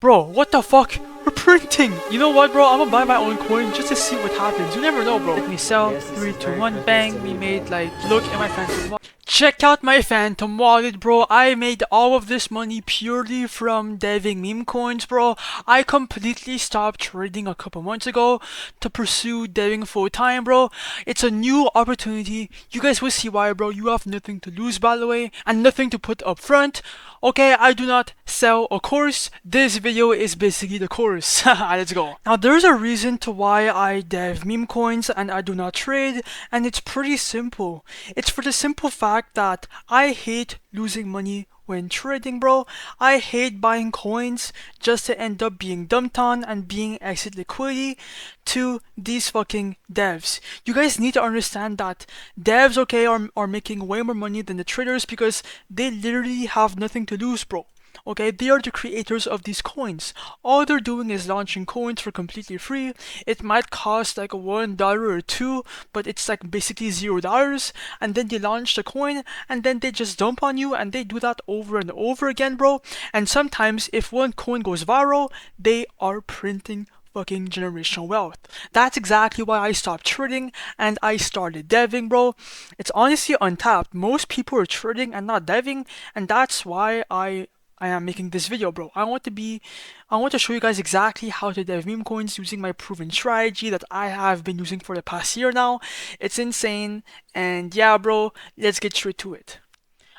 Bro, what the fuck? We're printing! You know what, bro? I'm gonna buy my own coin just to see what happens. You never know, bro. Let me sell. 3, 2, 1, bang. We made like, look at my phantom wallet. Check out my phantom wallet, bro. I made all of this money purely from deving meme coins, bro. I completely stopped trading a couple months ago to pursue deving full time, bro. It's a new opportunity. You guys will see why, bro. You have nothing to lose, by the way, and nothing to put up front. Okay, I do not sell a course. This video is basically the course. Let's go. Now, there's a reason to why I dev meme coins and I do not trade, and it's pretty simple. It's for the simple fact that I hate losing money when trading, bro. I hate buying coins just to end up being dumped on and being exit liquidity to these fucking devs. You guys need to understand that devs, okay, are making way more money than the traders because they literally have nothing to lose, bro. Okay, they are the creators of these coins. All they're doing is launching coins for completely free. It might cost like $1 or $2, but it's like basically $0. And then they launch the coin, and then they just dump on you, and they do that over and over again, bro. And sometimes, if one coin goes viral, they are printing fucking generational wealth. That's exactly why I stopped trading and I started deving, bro. It's honestly untapped. Most people are trading and not deving, and that's why I am making this video, bro. I want to show you guys exactly how to dev meme coins using my proven strategy that I have been using for the past year now. It's insane, and yeah, bro, let's get straight to it.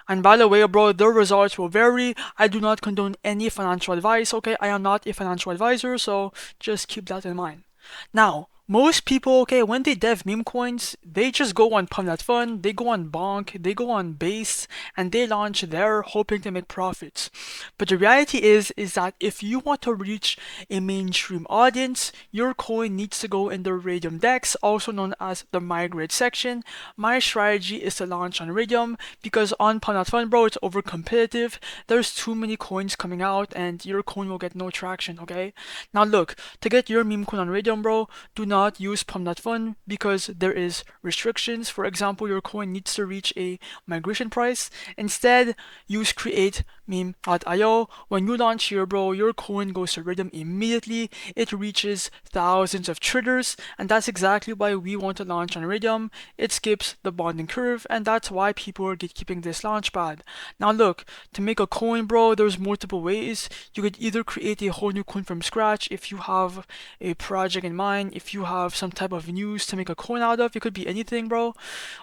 And by the way, bro, the results will vary. I do not condone any financial advice, okay? I am not a financial advisor, so just keep that in mind. Now, most people, okay, when they dev meme coins, they just go on Pump.Fun, they go on Bonk, they go on Base, and they launch there hoping to make profits. But the reality is that if you want to reach a mainstream audience, your coin needs to go in the Raydium DEX, also known as the migrate section. My strategy is to launch on Raydium because on Pump.Fun, bro, it's over competitive. There's too many coins coming out and your coin will get no traction, okay? Now look, to get your meme coin on Raydium, bro, do not use Pump.Fun because there is restrictions. For example, your coin needs to reach a migration price. Instead, use create meme.io. When you launch here, bro, your coin goes to Raydium immediately. It reaches thousands of traders, and that's exactly why we want to launch on Raydium. It skips the bonding curve, and that's why people are gatekeeping this launch pad. Now look, to make a coin, bro, there's multiple ways. You could either create a whole new coin from scratch if you have a project in mind, if you have some type of news to make a coin out of. It could be anything, bro.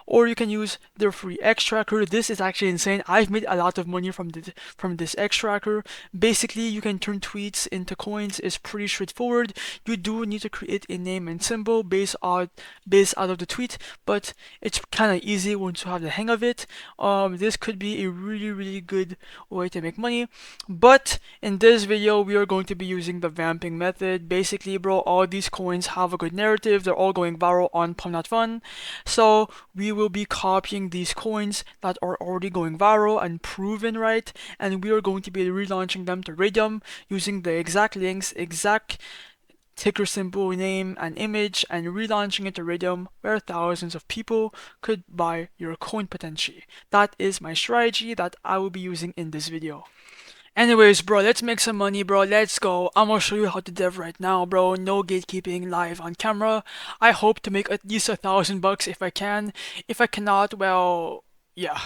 Or you can use their free X tracker. This is actually insane. I've made a lot of money from this X tracker. Basically, you can turn tweets into coins. It's pretty straightforward. You do need to create a name and symbol based out of the tweet, but it's kind of easy once you have the hang of it. This could be a really good way to make money. But in this video, we are going to be using the vamping method. Basically, bro, all these coins have a good narrative. They're all going viral on Pump.Fun. So we will be copying these coins that are already going viral and proven right, and we are going to be relaunching them to Raydium using the exact links, exact ticker symbol, name, and image, and relaunching it to Raydium where thousands of people could buy your coin potentially. That is my strategy that I will be using in this video. Anyways, bro, let's make some money, bro. Let's go. I'm gonna show you how to dev right now, bro. No gatekeeping, live on camera. I hope to make at least $1,000 if I can. If I cannot, well, yeah.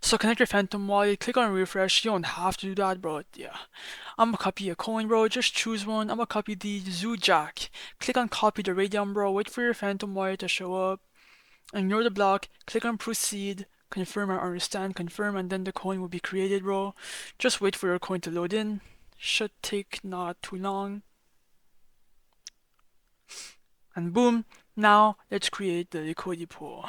So connect your phantom wallet, click on refresh. You don't have to do that, bro. Yeah. I'm gonna copy a coin, bro. Just choose one. I'm gonna copy the Zoo Jack. Click on copy the Raydium, bro. Wait for your phantom wallet to show up. Ignore the block. Click on proceed. Confirm or understand, confirm, and then the coin will be created, bro. Just wait for your coin to load in. Should take not too long. And boom, now let's create the liquidity pool.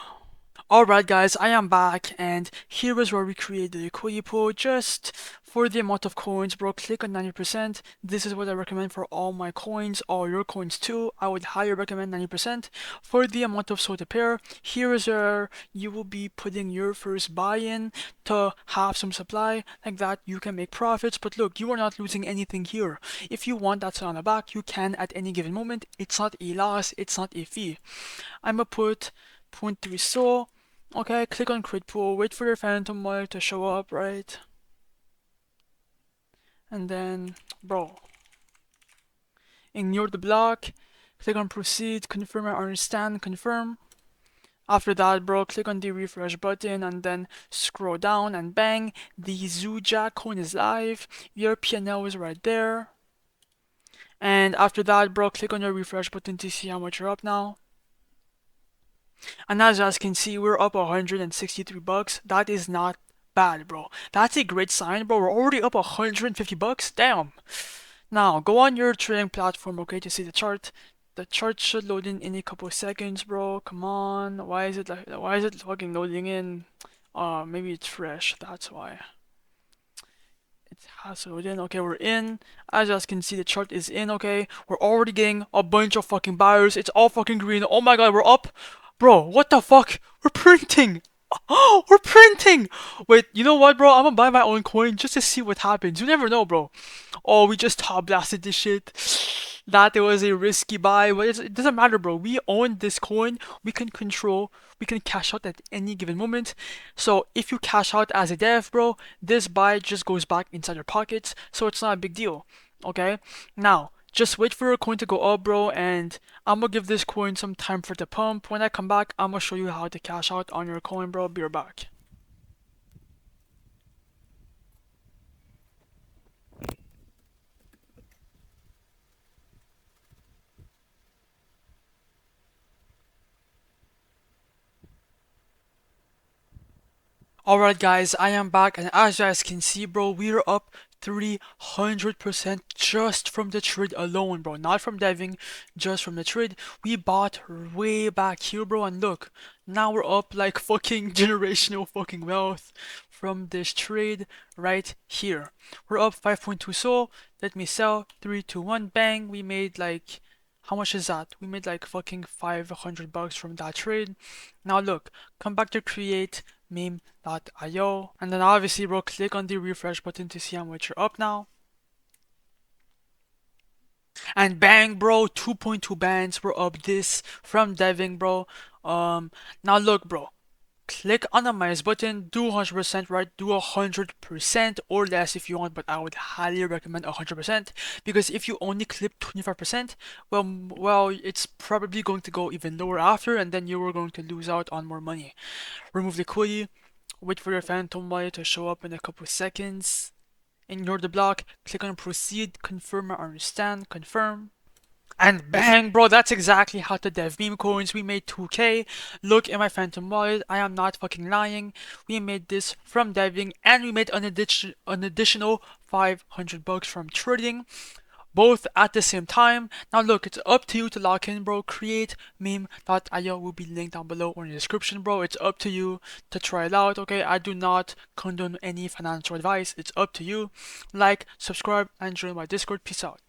Alright guys, I am back, and here is where we create the liquidity pool. Just for the amount of coins, bro, click on 90%. This is what I recommend for all my coins, all your coins too. I would highly recommend 90%. For the amount of SOTA pair, here is where you will be putting your first buy-in to have some supply. Like that, you can make profits. But look, you are not losing anything here. If you want that Solana back, you can at any given moment. It's not a loss, it's not a fee. I'm gonna put 0.3 SOL. Okay, click on create pool, wait for your phantom wallet to show up, right? And then, bro, Ignore the block. Click on proceed, confirm I understand, confirm. After that, bro, click on the refresh button and then scroll down and bang, the Zoojack coin is live. Your P&L is right there. And after that, bro, click on your refresh button to see how much you're up now. And as you guys can see, we're up 163 bucks. That is not bad, bro. That's a great sign, bro. We're already up 150 bucks. Damn. Now, go on your trading platform, okay, to see the chart. The chart should load in a couple of seconds, bro. Come on. Why is it fucking loading in? Maybe it's fresh. That's why. It has to load in. Okay, we're in. As you guys can see, the chart is in, okay? We're already getting a bunch of fucking buyers. It's all fucking green. Oh my god, we're up. Bro, what the fuck? We're printing. Oh, we're printing. Wait, you know what, bro? I'm gonna buy my own coin just to see what happens. You never know, bro. Oh, we just top blasted this shit. That it was a risky buy, but it doesn't matter, bro. We own this coin. We can control. We can cash out at any given moment. So if you cash out as a dev, bro, this buy just goes back inside your pockets. So it's not a big deal. Okay. Now just wait for your coin to go up, bro, and I'm gonna give this coin some time for it to pump. When I come back, I'm gonna show you how to cash out on your coin, bro. Be right back. Alright guys, I am back, and as you guys can see, bro, we're up 300% just from the trade alone, bro. Not from deving, just from the trade. We bought way back here, bro, and look, now we're up like fucking generational fucking wealth from this trade right here. We're up 5.2 SOL. Let me sell. 3, 2, 1, bang. We made like, how much is that? We made like fucking 500 bucks from that trade. Now look, come back to create meme.io, and then obviously, bro, click on the refresh button to see how much you're up now. And bang, bro, 2.2 bands. We're up this from deving, bro. Now look, bro, click on the minus button, do 100% right, do 100% or less if you want, but I would highly recommend 100% because if you only clip 25%, well, it's probably going to go even lower after, and then you are going to lose out on more money. Remove liquidity, wait for your phantom wallet to show up in a couple seconds. Ignore the block, click on proceed, confirm I understand, confirm. And bang, bro, that's exactly how to dev meme coins. We made 2k. Look at my phantom wallet. I am not fucking lying. We made this from deving, and we made an additional 500 bucks from trading, both at the same time. Now look, it's up to you to lock in, bro. Create meme.io will be linked down below or in the description, bro. It's up to you to try it out, okay? I do not condone any financial advice. It's up to you. Like, subscribe, and join my Discord. Peace out.